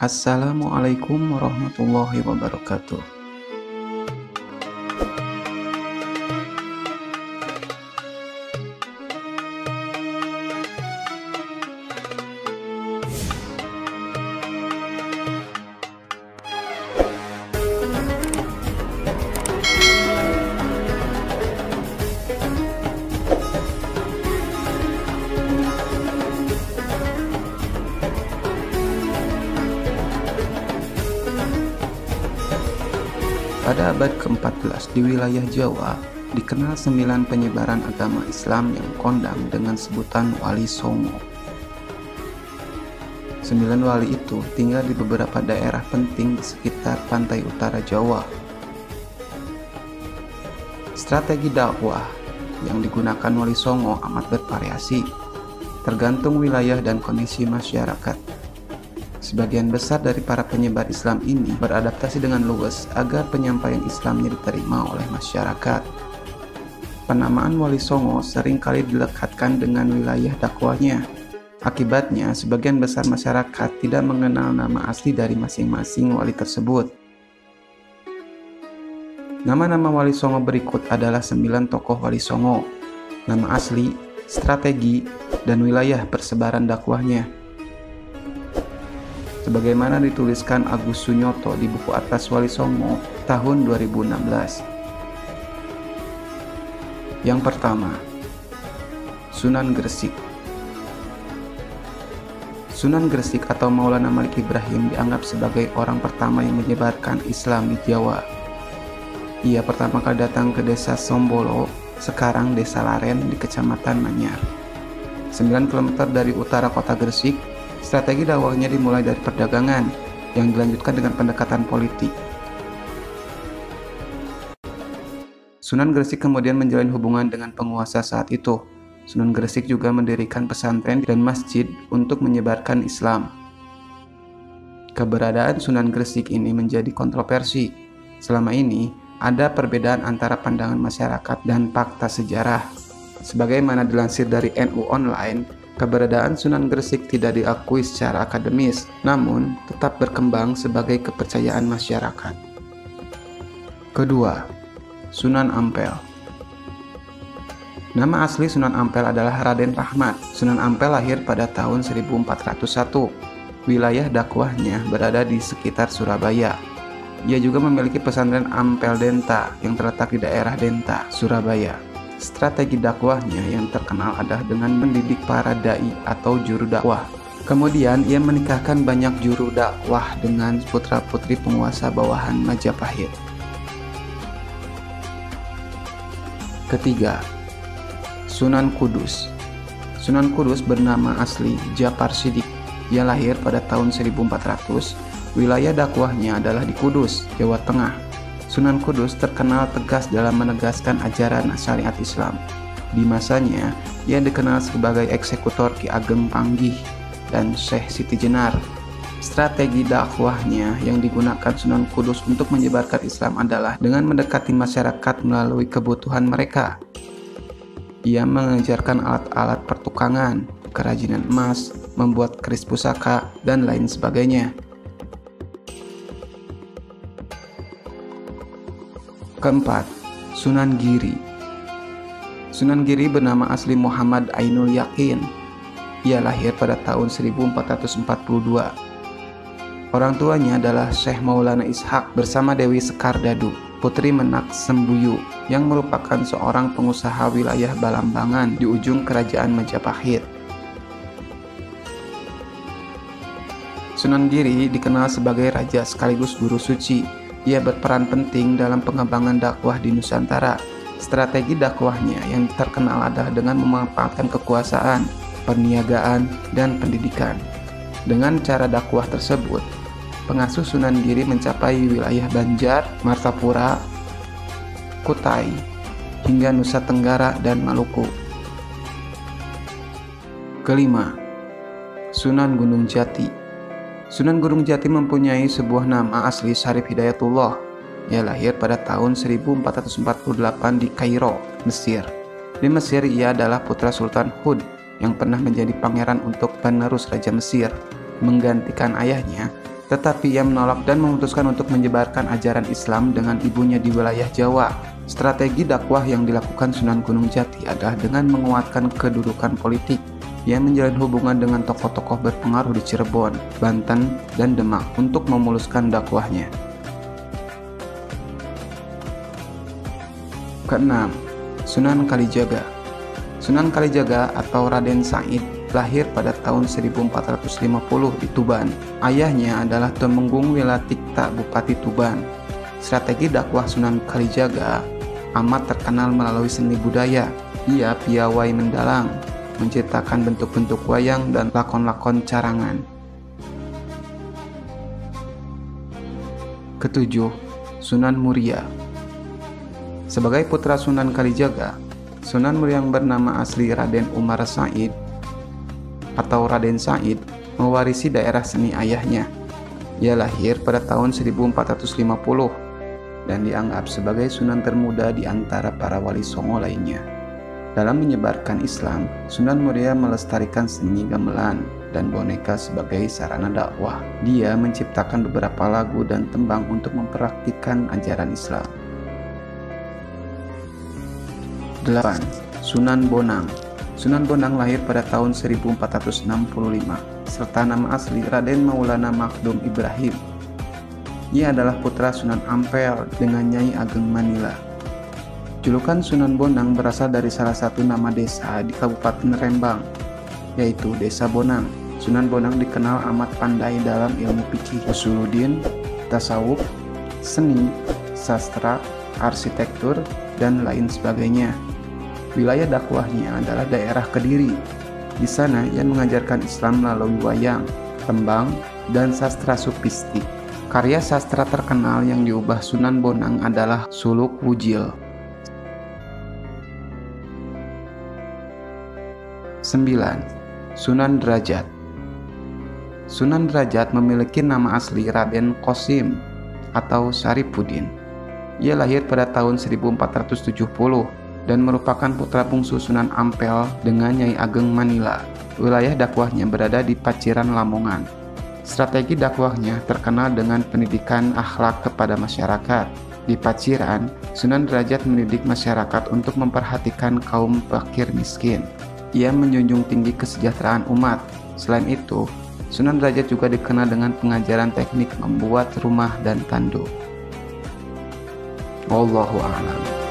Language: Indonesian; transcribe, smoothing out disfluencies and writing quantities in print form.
Assalamualaikum warahmatullahi wabarakatuh. Pada abad ke-14 di wilayah Jawa, dikenal 9 penyebaran agama Islam yang kondang dengan sebutan Wali Songo. 9 wali itu tinggal di beberapa daerah penting di sekitar pantai utara Jawa. Strategi dakwah yang digunakan Wali Songo amat bervariasi, tergantung wilayah dan kondisi masyarakat. Sebagian besar dari para penyebar Islam ini beradaptasi dengan luwes agar penyampaian Islamnya diterima oleh masyarakat. Penamaan Wali Songo seringkali dilekatkan dengan wilayah dakwahnya. Akibatnya, sebagian besar masyarakat tidak mengenal nama asli dari masing-masing wali tersebut. Nama-nama Wali Songo berikut adalah 9 tokoh Wali Songo, nama asli, strategi, dan wilayah persebaran dakwahnya. Sebagaimana dituliskan Agus Sunyoto di buku Atlas Wali Songo tahun 2016. Yang pertama, Sunan Gresik. Sunan Gresik atau Maulana Malik Ibrahim dianggap sebagai orang pertama yang menyebarkan Islam di Jawa. Ia pertama kali datang ke desa Sombolo, sekarang desa Laren di Kecamatan Manyar. 9 km dari utara kota Gresik. Strategi dakwahnya dimulai dari perdagangan, yang dilanjutkan dengan pendekatan politik. Sunan Gresik kemudian menjalin hubungan dengan penguasa saat itu. Sunan Gresik juga mendirikan pesantren dan masjid untuk menyebarkan Islam. Keberadaan Sunan Gresik ini menjadi kontroversi. Selama ini, ada perbedaan antara pandangan masyarakat dan fakta sejarah. Sebagaimana dilansir dari NU Online, keberadaan Sunan Gresik tidak diakui secara akademis, namun tetap berkembang sebagai kepercayaan masyarakat. Kedua, Sunan Ampel. Nama asli Sunan Ampel adalah Raden Rahmat. Sunan Ampel lahir pada tahun 1401. Wilayah dakwahnya berada di sekitar Surabaya. Ia juga memiliki pesantren Ampel Denta yang terletak di daerah Denta, Surabaya. Strategi dakwahnya yang terkenal adalah dengan mendidik para dai atau juru dakwah. Kemudian ia menikahkan banyak juru dakwah dengan putra-putri penguasa bawahan Majapahit. Ketiga, Sunan Kudus. Sunan Kudus bernama asli Japar Siddiq. Ia lahir pada tahun 1400. Wilayah dakwahnya adalah di Kudus, Jawa Tengah. Sunan Kudus terkenal tegas dalam menegaskan ajaran syariat Islam. Di masanya, ia dikenal sebagai eksekutor Ki Ageng Panggih dan Syekh Siti Jenar. Strategi dakwahnya yang digunakan Sunan Kudus untuk menyebarkan Islam adalah dengan mendekati masyarakat melalui kebutuhan mereka. Ia mengajarkan alat-alat pertukangan, kerajinan emas, membuat keris pusaka, dan lain sebagainya. Keempat, Sunan Giri. Sunan Giri bernama asli Muhammad Ainul Yakin. Ia lahir pada tahun 1442. Orang tuanya adalah Syekh Maulana Ishak bersama Dewi Sekar Dadu, putri Menak Sembuyu, yang merupakan seorang pengusaha wilayah Balambangan di ujung kerajaan Majapahit. Sunan Giri dikenal sebagai raja sekaligus guru suci. Ia berperan penting dalam pengembangan dakwah di Nusantara. Strategi dakwahnya yang terkenal adalah dengan memanfaatkan kekuasaan, perniagaan, dan pendidikan. Dengan cara dakwah tersebut, pengasuh Sunan Giri mencapai wilayah Banjar, Martapura, Kutai, hingga Nusa Tenggara dan Maluku. Kelima, Sunan Gunung Jati. Sunan Gunung Jati mempunyai sebuah nama asli Syarif Hidayatullah. Ia lahir pada tahun 1448 di Kairo, Mesir. Di Mesir, ia adalah putra Sultan Hud yang pernah menjadi pangeran untuk penerus Raja Mesir. Menggantikan ayahnya, Tetapi ia menolak dan memutuskan untuk menyebarkan ajaran Islam dengan ibunya di wilayah Jawa. Strategi dakwah yang dilakukan Sunan Gunung Jati adalah dengan menguatkan kedudukan politik. Ia menjalin hubungan dengan tokoh-tokoh berpengaruh di Cirebon, Banten, dan Demak untuk memuluskan dakwahnya. Keenam, Sunan Kalijaga. Sunan Kalijaga atau Raden Said lahir pada tahun 1450 di Tuban. Ayahnya adalah Temenggung Wilatikta Bupati Tuban. Strategi dakwah Sunan Kalijaga amat terkenal melalui seni budaya. Ia piawai mendalang, menciptakan bentuk-bentuk wayang dan lakon-lakon carangan. Ketujuh, Sunan Muria. Sebagai putra Sunan Kalijaga, Sunan Muria yang bernama asli Raden Umar Said atau Raden Said mewarisi daerah seni ayahnya. Ia lahir pada tahun 1450 dan dianggap sebagai sunan termuda di antara para wali songo lainnya. Dalam menyebarkan Islam, Sunan Muria melestarikan seni gamelan dan boneka sebagai sarana dakwah. Dia menciptakan beberapa lagu dan tembang untuk mempraktikkan ajaran Islam. 8. Sunan Bonang. Sunan Bonang lahir pada tahun 1465 serta nama asli Raden Maulana Makdum Ibrahim. Ia adalah putra Sunan Ampel dengan Nyai Ageng Manila. Julukan Sunan Bonang berasal dari salah satu nama desa di Kabupaten Rembang, yaitu Desa Bonang. Sunan Bonang dikenal amat pandai dalam ilmu fikih, usuluddin, tasawuf, seni, sastra, arsitektur, dan lain sebagainya. Wilayah dakwahnya adalah daerah Kediri. Di sana ia mengajarkan Islam melalui wayang, tembang, dan sastra supistik. Karya sastra terkenal yang diubah Sunan Bonang adalah Suluk Wujil. 9. Sunan Derajat. Sunan Derajat memiliki nama asli Raden Qasim atau Syarifuddin. Ia lahir pada tahun 1470 dan merupakan putra bungsu Sunan Ampel dengan Nyai Ageng Manila. Wilayah dakwahnya berada di Paciran, Lamongan. Strategi dakwahnya terkenal dengan pendidikan akhlak kepada masyarakat. Di Paciran, Sunan Derajat mendidik masyarakat untuk memperhatikan kaum fakir miskin. Ia menjunjung tinggi kesejahteraan umat. Selain itu, Sunan Derajat juga dikenal dengan pengajaran teknik membuat rumah dan tanduk. Wallahu a'lam.